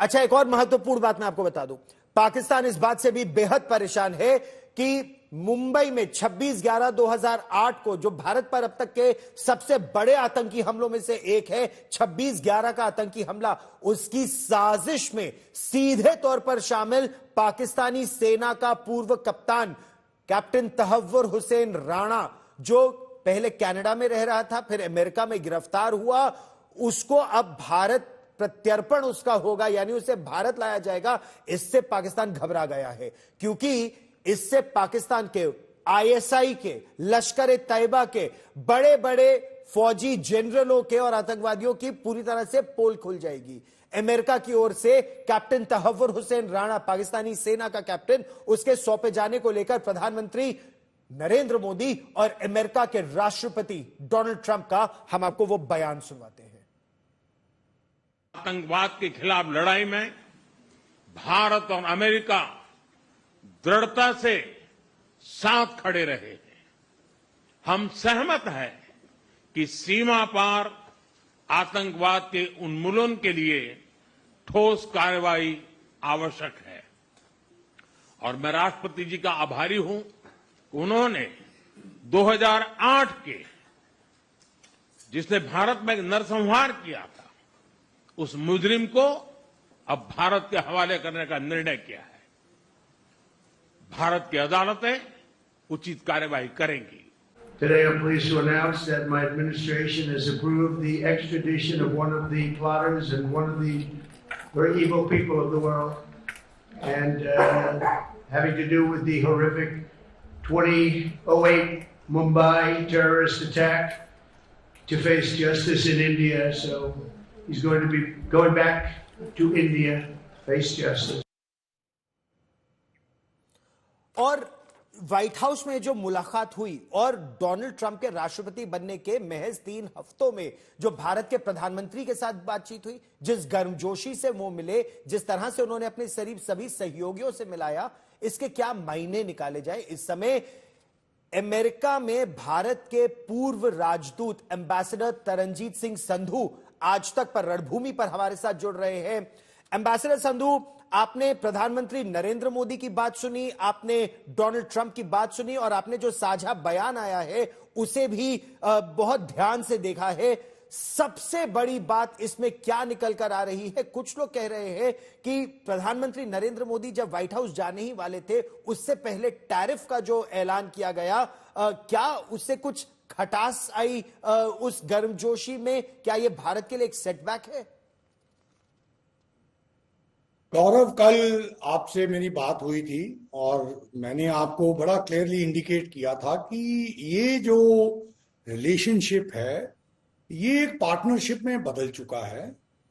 अच्छा, एक और महत्वपूर्ण बात मैं आपको बता दूं, पाकिस्तान इस बात से भी बेहद परेशान है कि मुंबई में 26/11/2008 को जो भारत पर अब तक के सबसे बड़े आतंकी हमलों में से एक है, 26/11 का आतंकी हमला, उसकी साजिश में सीधे तौर पर शामिल पाकिस्तानी सेना का पूर्व कप्तान कैप्टन तहव्वुर हुसैन राणा, जो पहले कनाडा में रह रहा था, फिर अमेरिका में गिरफ्तार हुआ, उसको अब भारत प्रत्यर्पण उसका होगा, यानी उसे भारत लाया जाएगा। इससे पाकिस्तान घबरा गया है, क्योंकि इससे पाकिस्तान के आईएसआई के, लश्कर ए तैयबा के बड़े बड़े फौजी जनरलों के और आतंकवादियों की पूरी तरह से पोल खुल जाएगी। अमेरिका की ओर से कैप्टन तहव्वुर हुसैन राणा, पाकिस्तानी सेना का कैप्टन, उसके सौंपे जाने को लेकर प्रधानमंत्री नरेंद्र मोदी और अमेरिका के राष्ट्रपति डोनाल्ड ट्रंप का हम आपको वो बयान सुनवाते हैं। आतंकवाद के खिलाफ लड़ाई में भारत और अमेरिका दृढ़ता से साथ खड़े रहे हैं। हम सहमत हैं कि सीमा पार आतंकवाद के उन्मूलन के लिए ठोस कार्रवाई आवश्यक है और मैं राष्ट्रपति जी का आभारी हूं, उन्होंने 2008 के जिसने भारत में नरसंहार किया था, उस मुजरिम को अब भारत के हवाले करने का निर्णय किया है। भारत की अदालतें उचित कार्रवाई करेंगी। Today, I'm pleased to announce that my administration has approved the extradition of one of the plotters and one of the very evil people of the world, and having to do with the horrific 2008 Mumbai terrorist attack, to face justice in India. So he's going to be going back to India to face justice. और white house में जो मुलाकात हुई और Donald Trump के राष्ट्रपति बनने के महज 3 हफ्तों में जो भारत के प्रधानमंत्री के साथ बातचीत हुई, जिस गर्मजोशी से वो मिले, जिस तरह से उन्होंने अपने सभी सहयोगियों से मिलाया, इसके क्या मायने निकाले जाए। इस समय अमेरिका में भारत के पूर्व राजदूत एम्बेसडर तरनजीत सिंह संधू आज तक पर रणभूमि पर हमारे साथ जुड़ रहे हैं। एम्बेसडर संधू, आपने प्रधानमंत्री नरेंद्र मोदी की बात सुनी, आपने डोनाल्ड ट्रंप की बात सुनी और आपने जो साझा बयान आया है उसे भी बहुत ध्यान से देखा है। सबसे बड़ी बात इसमें क्या निकल कर आ रही है? कुछ लोग कह रहे हैं कि प्रधानमंत्री नरेंद्र मोदी जब व्हाइट हाउस जाने ही वाले थे, उससे पहले टैरिफ का जो ऐलान किया गया, क्या उससे कुछ खटास आई उस गर्मजोशी में? क्या यह भारत के लिए एक सेटबैक है? गौरव, कल आपसे मेरी बात हुई थी और मैंने आपको बड़ा क्लियरली इंडिकेट किया था कि ये जो रिलेशनशिप है ये एक पार्टनरशिप में बदल चुका है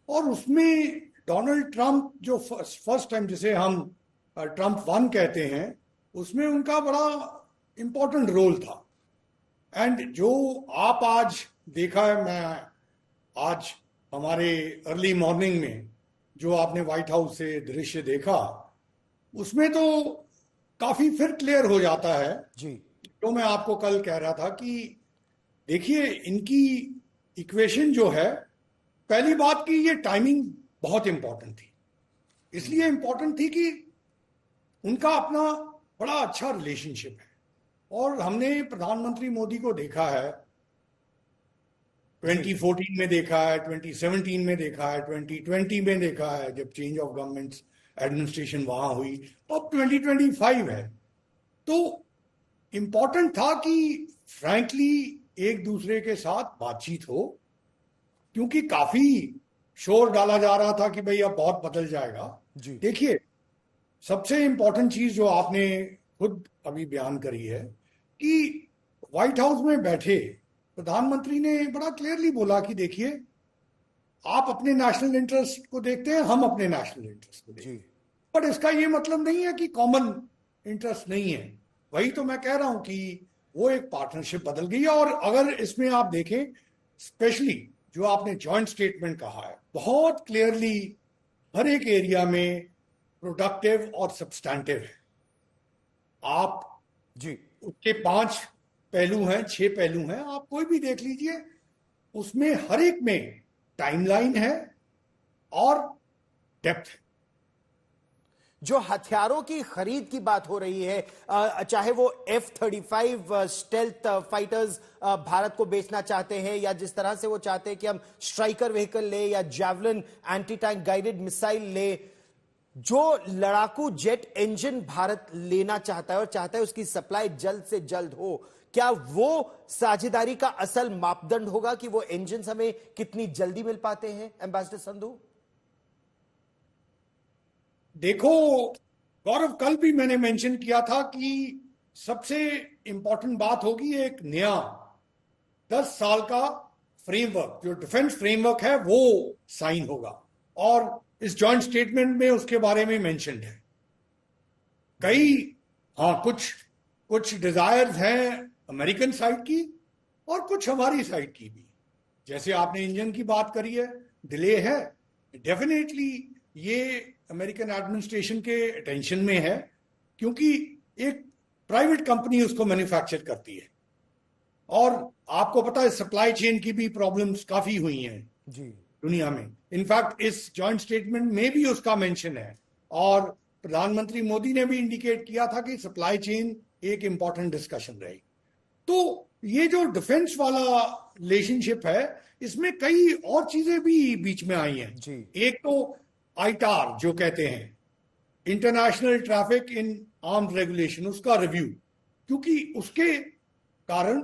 और उसमें डोनाल्ड ट्रंप जो फर्स्ट टाइम, जिसे हम ट्रंप 1 कहते हैं, उसमें उनका बड़ा इंपॉर्टेंट रोल था। एंड जो आप आज देखा है, मैं आज हमारे अर्ली मॉर्निंग में जो आपने व्हाइट हाउस से दृश्य देखा, उसमें तो काफी फिर क्लियर हो जाता है जी। तो मैं आपको कल कह रहा था कि देखिए, इनकी इक्वेशन जो है, पहली बात की ये टाइमिंग बहुत इंपॉर्टेंट थी। इसलिए इंपॉर्टेंट थी कि उनका अपना बड़ा अच्छा रिलेशनशिप है और हमने प्रधानमंत्री मोदी को देखा है, 2014 में देखा है, 2017 में देखा है, 2020 में देखा है जब चेंज ऑफ गवर्नमेंट एडमिनिस्ट्रेशन वहां हुई, अब 2025 है। तो इंपॉर्टेंट था कि फ्रैंकली एक दूसरे के साथ बातचीत हो, क्योंकि काफी शोर डाला जा रहा था कि भाई अब बहुत बदल जाएगा। देखिए, सबसे इंपॉर्टेंट चीज जो आपने खुद अभी बयान करी है कि व्हाइट हाउस में बैठे प्रधानमंत्री ने बड़ा क्लियरली बोला कि देखिए, आप अपने नेशनल इंटरेस्ट को देखते हैं, हम अपने नेशनल इंटरेस्ट को देखते हैं, पर इसका ये मतलब नहीं है कि कॉमन इंटरेस्ट नहीं है। वही तो मैं कह रहा हूं कि वो एक पार्टनरशिप बदल गई है। और अगर इसमें आप देखें, स्पेशली जो आपने जॉइंट स्टेटमेंट कहा है, बहुत क्लियरली हर एक एरिया में प्रोडक्टिव और सब्सटैंटिव है। आप जी उसके 5 पहलू हैं, 6 पहलू हैं, आप कोई भी देख लीजिए, उसमें हर एक में टाइमलाइन है और डेप्थ है। जो हथियारों की खरीद की बात हो रही है, चाहे वो F-35 स्टेल्थ फाइटर्स भारत को बेचना चाहते हैं, या जिस तरह से वो चाहते हैं कि हम स्ट्राइकर व्हीकल ले या javelin anti tank guided missile ले, जो लड़ाकू जेट इंजन भारत लेना चाहता है और चाहता है उसकी सप्लाई जल्द से जल्द हो, क्या वो साझेदारी का असल मापदंड होगा कि वो इंजन हमें कितनी जल्दी मिल पाते हैं? एम्बेसडर संधू, देखो गौरव, कल भी मैंने मेंशन किया था कि सबसे इंपॉर्टेंट बात होगी एक नया 10 साल का फ्रेमवर्क, जो डिफेंस फ्रेमवर्क है वो साइन होगा, और इस जॉइंट स्टेटमेंट में उसके बारे में मेंशन है। कुछ डिजायर्स हैं अमेरिकन साइड की और कुछ हमारी साइड की भी। जैसे आपने इंजन की बात करी है, डिले है, डेफिनेटली ये अमेरिकन एडमिनिस्ट्रेशन के अटेंशन में है, क्योंकि एक प्राइवेट कंपनी उसको मैन्युफैक्चर करती है, और आपको पता है सप्लाई चेन की भी प्रॉब्लम्स काफी हुई हैं जी दुनिया में। इनफैक्ट इस जॉइंट स्टेटमेंट में भी उसका मेंशन है, और प्रधानमंत्री मोदी ने भी इंडिकेट किया था कि सप्लाई चेन एक इंपॉर्टेंट डिस्कशन रहेगी। तो ये जो डिफेंस वाला रिलेशनशिप है, इसमें कई और चीजें भी बीच में आई हैं जी। एक तो आईटार जो कहते हैं, international traffic in arms regulation, उसका रिव्यू, क्योंकि उसके कारण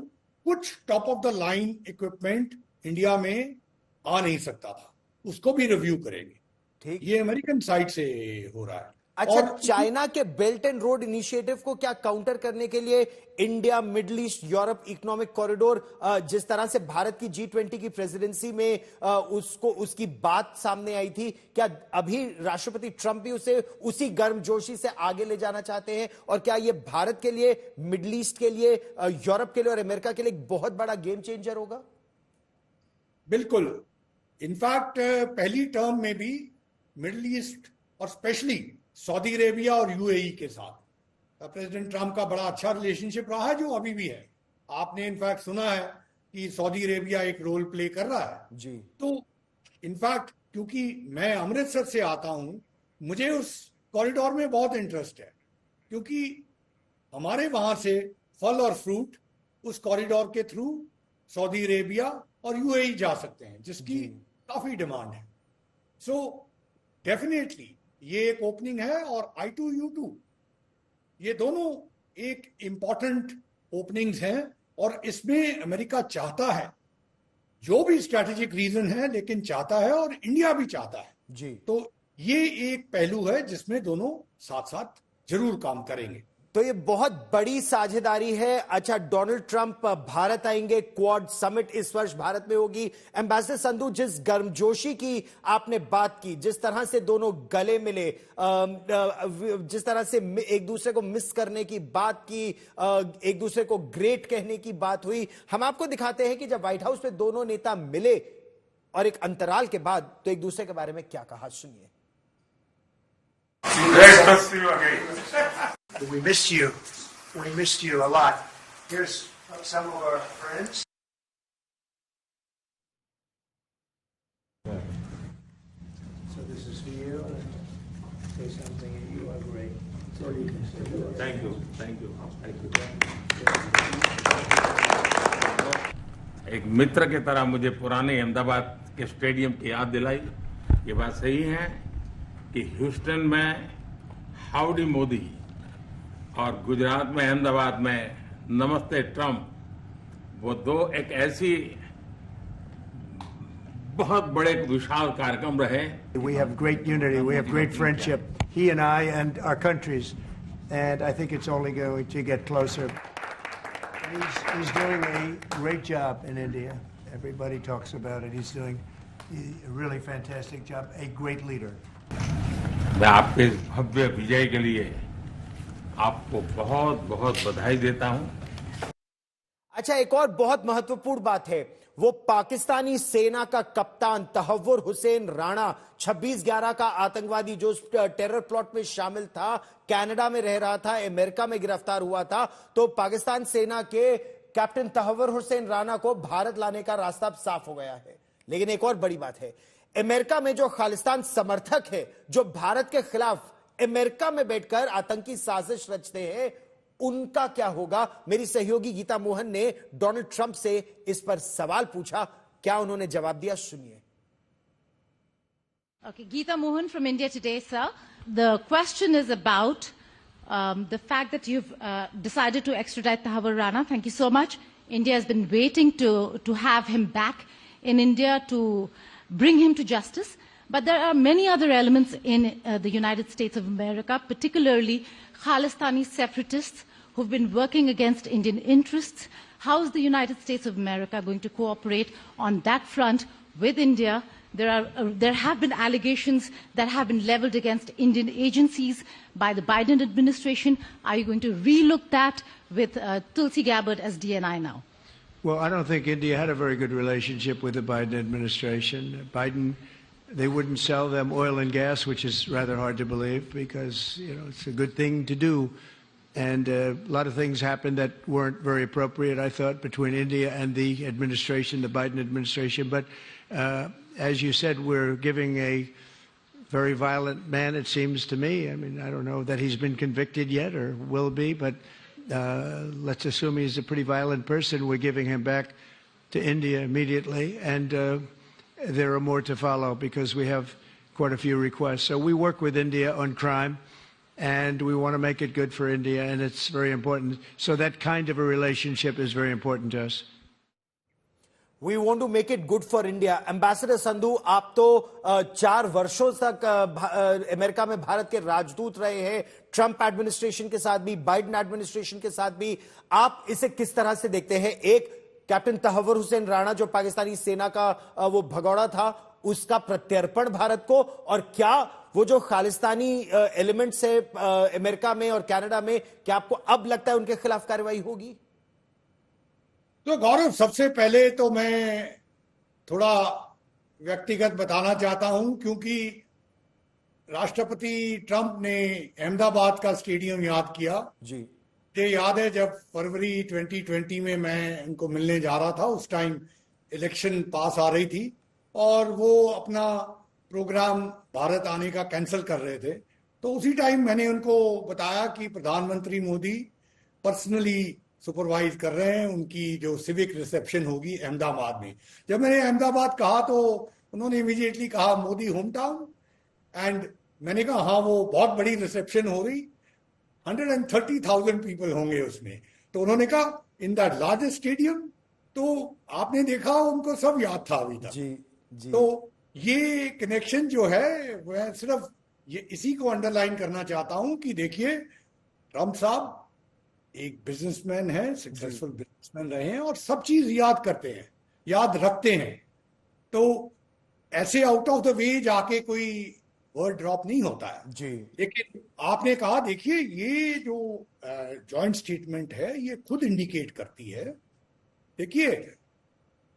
कुछ top of the line equipment India में आ नहीं सकता था, उसको भी रिव्यू करेंगे। ठीक, ये अमेरिकन साइड से हो रहा है। अच्छा, और चाइना के बेल्ट एंड रोड इनिशिएटिव को क्या काउंटर करने के लिए India, middle east, Europe economic corridor, जिस तरह से भारत की G20 की प्रेसिडेंसी में उसकी बात सामने आई थी, क्या अभी राष्ट्रपति ट्रंप भी उसे उसी गर्मजोशी से आगे ले जाना चाहते हैं? और क्या यह भारत के लिए, मिडिल ईस्ट के लिए, यूरोप के लिए और अमेरिका के लिए एक बहुत बड़ा गेम चेंजर होगा? बिल्कुल, इनफैक्ट पहली टर्म में भी मिडिल ईस्ट और स्पेशली सऊदी अरेबिया और यूएई के साथ प्रेसिडेंट ट्रंप का बड़ा अच्छा रिलेशनशिप रहा है, जो अभी भी है। आपने इनफैक्ट सुना है कि सऊदी अरेबिया एक रोल प्ले कर रहा है जी। तो इनफैक्ट क्योंकि मैं अमृतसर से आता हूं, मुझे उस कॉरिडोर में बहुत इंटरेस्ट है, क्योंकि हमारे वहां से फल और फ्रूट उस कॉरिडोर के थ्रू सऊदी अरेबिया और यूएई जा सकते हैं, जिसकी काफी डिमांड है। सो डेफिनेटली ये एक ओपनिंग है, और I2U2 ये दोनों एक इंपॉर्टेंट ओपनिंग्स हैं, और इसमें अमेरिका चाहता है, जो भी स्ट्रैटेजिक रीजन है, लेकिन चाहता है, और इंडिया भी चाहता है जी। तो ये एक पहलू है जिसमें दोनों साथ साथ जरूर काम करेंगे। तो ये बहुत बड़ी साझेदारी है। अच्छा, डोनाल्ड ट्रंप भारत आएंगे, क्वाड समिट इस वर्ष भारत में होगी। एम्बेसडर संधू, जिस गर्मजोशी की आपने बात की, जिस तरह से दोनों गले मिले, जिस तरह से एक दूसरे को मिस करने की बात की, एक दूसरे को ग्रेट कहने की बात हुई, हम आपको दिखाते हैं कि जब व्हाइट हाउस में दोनों नेता मिले और एक अंतराल के बाद, तो एक दूसरे के बारे में क्या कहा, सुनिए। Great to see you again. We missed you. We missed you a lot. Here's some of our friends. So this is for you. Say something, and you are great. That's all you can say. Thank you, thank you, thank you. एक मित्र की तरह मुझे पुराने अहमदाबाद के stadium की याद दिलाई। ये बात सही है कि ह्यूस्टन में हाउडी मोदी और गुजरात में अहमदाबाद में नमस्ते ट्रंप, वो दो एक ऐसी बहुत बड़े विशाल कार्यक्रम रहे। We have great unity. We have great friendship. He and I and our countries, and I think it's only going to get closer. He's doing a great job in India. Everybody talks about it. He's doing a really fantastic job. A great leader. मैं आपके इस भव्य विजय के लिए आपको बहुत बहुत बधाई देता हूं। अच्छा, एक और बहुत महत्वपूर्ण बात है, वो पाकिस्तानी सेना का कप्तान तहव्वुर हुसैन राणा, 26/11 का आतंकवादी जो टेरर प्लॉट में शामिल था, कनाडा में रह रहा था, अमेरिका में गिरफ्तार हुआ था। तो पाकिस्तान सेना के कैप्टन तहव्वुर हुसैन राणा को भारत लाने का रास्ता अब साफ हो गया है। लेकिन एक और बड़ी बात है, अमेरिका में जो खालिस्तान समर्थक है, जो भारत के खिलाफ अमेरिका में बैठकर आतंकी साजिश रचते हैं, उनका क्या होगा? मेरी सहयोगी गीता मोहन ने डोनाल्ड ट्रंप से इस पर सवाल पूछा, क्या उन्होंने जवाब दिया, सुनिए। Okay, Geeta Mohan from India Today, sir. The question is about the fact that you've decided to extradite Tahawar Rana. Thank you so much. India has been waiting to have him back in India, to bring him to justice. But there are many other elements in the United States of America, particularly Khalistani separatists who've been working against Indian interests. How is the United States of America going to cooperate on that front with India? There have been allegations that have been leveled against Indian agencies by the Biden administration. Are you going to relook that with Tulsi Gabbard as DNI now? Well, I don't think India had a very good relationship with the Biden administration. Biden, they wouldn't sell them oil and gas, which is rather hard to believe because, it's a good thing to do. And a lot of things happened that weren't very appropriate, I thought, between India and the administration, the Biden administration. But as you said, we're giving a very violent man, it seems to me. I mean, I don't know that he's been convicted yet or will be, but let's assume he's a pretty violent person. We're giving him back to India immediately, and there are more to follow because we have quite a few requests. So we work with India on crime, and we want to make it good for India, and it's very important. So that kind of a relationship is very important to us. We want to make it good for India. Ambassador Sandhu, आप तो 4 वर्षों तक America में भारत के राजदूत रहे हैं, Trump administration के साथ भी, बाइडेन एडमिनिस्ट्रेशन के साथ भी। आप इसे किस तरह से देखते हैं? एक, कैप्टन तहव्वुर हुसैन राणा जो पाकिस्तानी सेना का वो भगौड़ा था, उसका प्रत्यर्पण भारत को, और क्या वो जो खालिस्तानी एलिमेंट्स है अमेरिका में और कनाडा में, क्या आपको अब लगता है उनके खिलाफ कार्रवाई होगी? तो गौरव, सबसे पहले तो मैं थोड़ा व्यक्तिगत बताना चाहता हूं, क्योंकि राष्ट्रपति ट्रंप ने अहमदाबाद का स्टेडियम याद किया जी। मुझे याद है जब फरवरी 2020 में मैं उनको मिलने जा रहा था, उस टाइम इलेक्शन पास आ रही थी और वो अपना प्रोग्राम भारत आने का कैंसिल कर रहे थे। तो उसी टाइम मैंने उनको बताया कि प्रधानमंत्री मोदी पर्सनली सुपरवाइज कर रहे हैं उनकी जो सिविक रिसेप्शन होगी अहमदाबाद में। जब मैंने अहमदाबाद कहा तो उन्होंने इमीडिएटली कहा मोदी होम टाउन, एंड मैंने कहा हाँ, वो बहुत बड़ी रिसेप्शन हो रही, 130,000 पीपल होंगे उसमें। तो उन्होंने कहा इन दैट लार्जेस्ट स्टेडियम। तो आपने देखा उनको सब याद था अभी तक जी। तो ये कनेक्शन जो है मैं सिर्फ ये इसी को अंडरलाइन करना चाहता हूं कि देखिए, ट्रंप साहब एक बिजनेसमैन है, सक्सेसफुल बिजनेसमैन रहे हैं और सब चीज याद करते हैं, याद रखते हैं। तो ऐसे आउट ऑफ द वे जाके कोई वर्ड ड्रॉप नहीं होता है जी। लेकिन आपने कहा, देखिए ये जो जॉइंट स्टेटमेंट है ये खुद इंडिकेट करती है, देखिए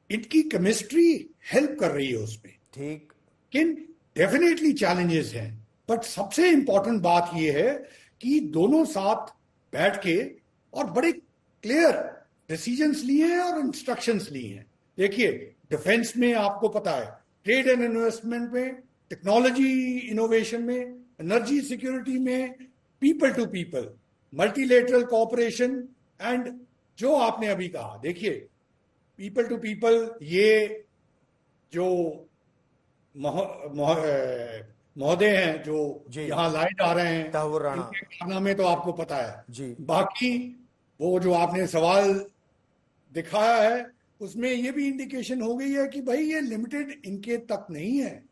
इनकी केमिस्ट्री हेल्प कर रही है उसमें, ठीक। लेकिन डेफिनेटली चैलेंजेस हैं, बट सबसे इंपॉर्टेंट बात यह है कि दोनों साथ बैठ के और बड़े क्लियर डिसीजंस लिए हैं और इंस्ट्रक्शंस लिए हैं। देखिए, डिफेंस में आपको पता है, ट्रेड एंड इन्वेस्टमेंट में, टेक्नोलॉजी इनोवेशन में, एनर्जी सिक्योरिटी में, people to people, multilateral cooperation, and जो आपने अभी कहा, देखिए पीपल टू पीपल, ये जो महोदय हैं जो यहाँ लाए जा रहे हैं, इनके खाना में तो आपको पता है जी। बाकी वो जो आपने सवाल दिखाया है उसमें ये भी इंडिकेशन हो गई है कि भाई ये लिमिटेड इनके तक नहीं है।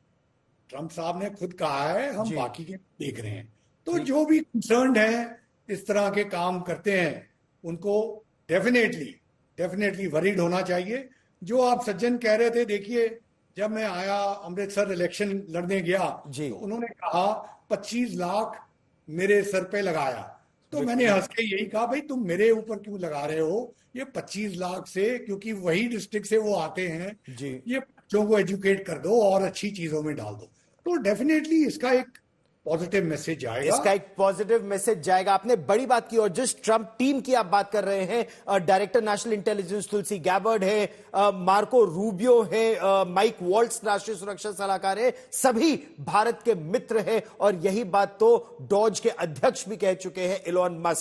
ट्रंप साहब ने खुद कहा है हम बाकी के देख रहे हैं। तो जो भी कंसर्न्ड है, इस तरह के काम करते हैं, उनको डेफिनेटली वरीड होना चाहिए। जो आप सज्जन कह रहे थे, देखिए जब मैं आया अमृतसर इलेक्शन लड़ने गया तो उन्होंने कहा 25 लाख मेरे सर पे लगाया, तो मैंने हंस के यही कहा भाई तुम मेरे ऊपर क्यों लगा रहे हो, ये 25 लाख से, क्योंकि वही डिस्ट्रिक्ट से वो आते हैं जी। ये बच्चों को एजुकेट कर दो और अच्छी चीजों में डाल दो। तो डेफिनेटली इसका एक पॉजिटिव मैसेज आएगा। इसका एक पॉजिटिव मैसेज जाएगा। आपने बड़ी बात की, और जिस ट्रंप टीम की आप बात कर रहे हैं, director national intelligence Tulsi Gabbard है, मार्को रूबियो है, माइक वॉल्ट्स राष्ट्रीय सुरक्षा सलाहकार है, सभी भारत के मित्र हैं। और यही बात तो डॉज के अध्यक्ष भी कह चुके हैं, इलॉन मस्क।